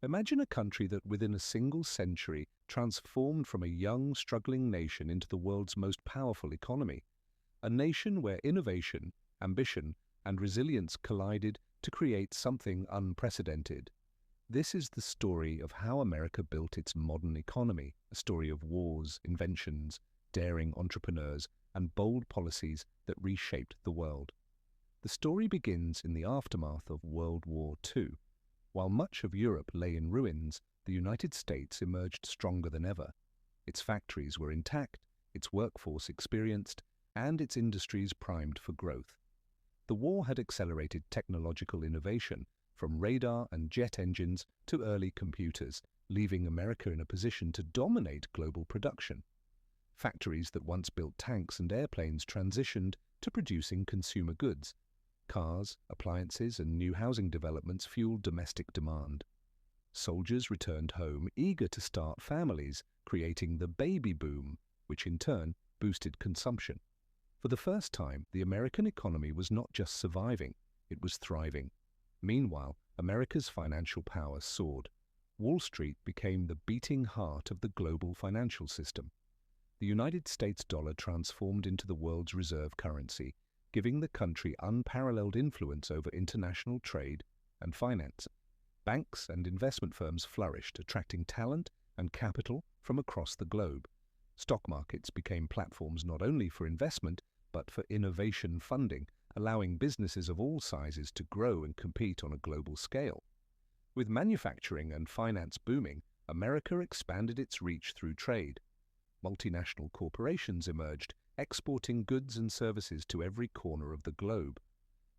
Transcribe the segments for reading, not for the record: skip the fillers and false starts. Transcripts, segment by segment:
Imagine a country that within a single century transformed from a young, struggling nation into the world's most powerful economy. A nation where innovation, ambition, and resilience collided to create something unprecedented. This is the story of how America built its modern economy, a story of wars, inventions, daring entrepreneurs, and bold policies that reshaped the world. The story begins in the aftermath of World War II. While much of Europe lay in ruins, the United States emerged stronger than ever. Its factories were intact, its workforce experienced, and its industries primed for growth. The war had accelerated technological innovation, from radar and jet engines to early computers, leaving America in a position to dominate global production. Factories that once built tanks and airplanes transitioned to producing consumer goods. Cars, appliances, and new housing developments fueled domestic demand. Soldiers returned home eager to start families, creating the baby boom, which in turn boosted consumption. For the first time, the American economy was not just surviving, it was thriving. Meanwhile, America's financial power soared. Wall Street became the beating heart of the global financial system. The United States dollar transformed into the world's reserve currency, giving the country unparalleled influence over international trade and finance. Banks and investment firms flourished, attracting talent and capital from across the globe. Stock markets became platforms not only for investment, but for innovation funding, allowing businesses of all sizes to grow and compete on a global scale. With manufacturing and finance booming, America expanded its reach through trade. Multinational corporations emerged, exporting goods and services to every corner of the globe.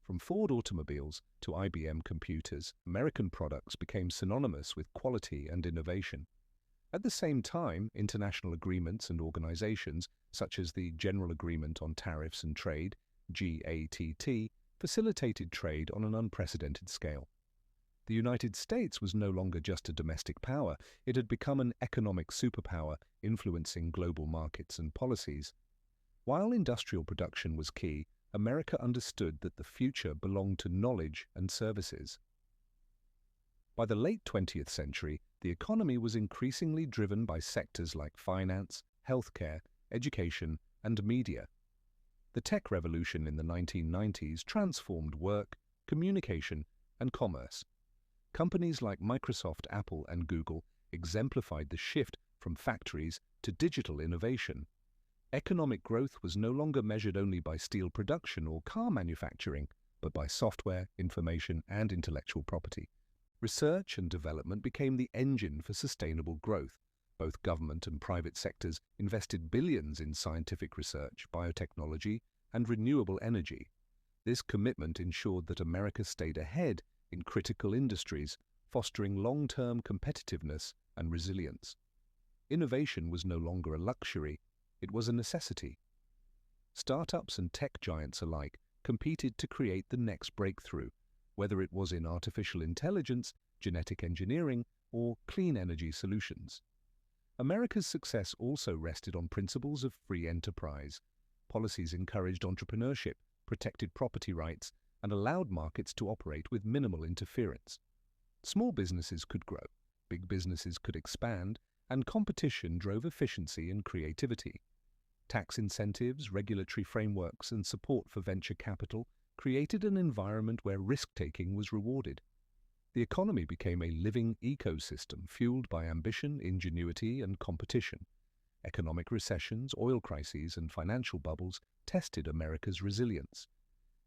From Ford automobiles to IBM computers, American products became synonymous with quality and innovation. At the same time, international agreements and organizations, such as the General Agreement on Tariffs and Trade, GATT, facilitated trade on an unprecedented scale. The United States was no longer just a domestic power, it had become an economic superpower, influencing global markets and policies. While industrial production was key, America understood that the future belonged to knowledge and services. By the late 20th century, the economy was increasingly driven by sectors like finance, healthcare, education, and media. The tech revolution in the 1990s transformed work, communication, and commerce. Companies like Microsoft, Apple, and Google exemplified the shift from factories to digital innovation. Economic growth was no longer measured only by steel production or car manufacturing, but by software, information, and intellectual property. Research and development became the engine for sustainable growth. Both government and private sectors invested billions in scientific research, biotechnology, and renewable energy. This commitment ensured that America stayed ahead in critical industries, fostering long-term competitiveness and resilience. Innovation was no longer a luxury, it was a necessity. Startups and tech giants alike competed to create the next breakthrough, whether it was in artificial intelligence, genetic engineering, or clean energy solutions. America's success also rested on principles of free enterprise. Policies encouraged entrepreneurship, protected property rights, and allowed markets to operate with minimal interference. Small businesses could grow, big businesses could expand, and competition drove efficiency and creativity. Tax incentives, regulatory frameworks, and support for venture capital created an environment where risk-taking was rewarded. The economy became a living ecosystem fueled by ambition, ingenuity, and competition. Economic recessions, oil crises, and financial bubbles tested America's resilience.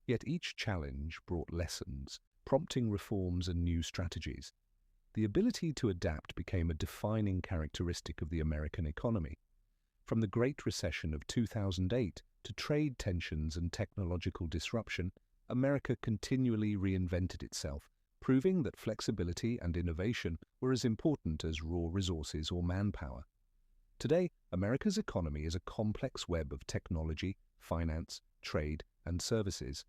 Yet each challenge brought lessons, prompting reforms and new strategies. The ability to adapt became a defining characteristic of the American economy. From the Great Recession of 2008 to trade tensions and technological disruption, America continually reinvented itself, proving that flexibility and innovation were as important as raw resources or manpower. Today, America's economy is a complex web of technology, finance, trade, and services.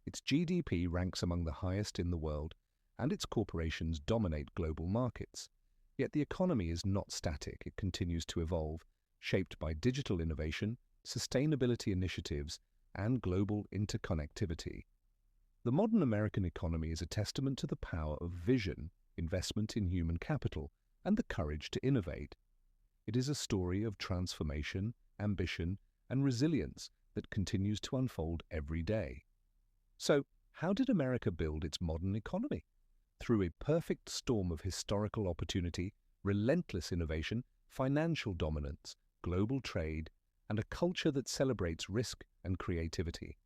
Its GDP ranks among the highest in the world, and its corporations dominate global markets. Yet the economy is not static, it continues to evolve, shaped by digital innovation, sustainability initiatives, and global interconnectivity. The modern American economy is a testament to the power of vision, investment in human capital, and the courage to innovate. It is a story of transformation, ambition, and resilience that continues to unfold every day. So, how did America build its modern economy? Through a perfect storm of historical opportunity, relentless innovation, financial dominance, global trade, and a culture that celebrates risk and creativity.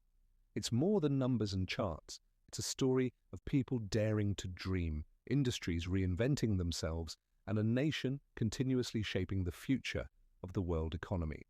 It's more than numbers and charts. It's a story of people daring to dream, industries reinventing themselves, and a nation continuously shaping the future of the world economy.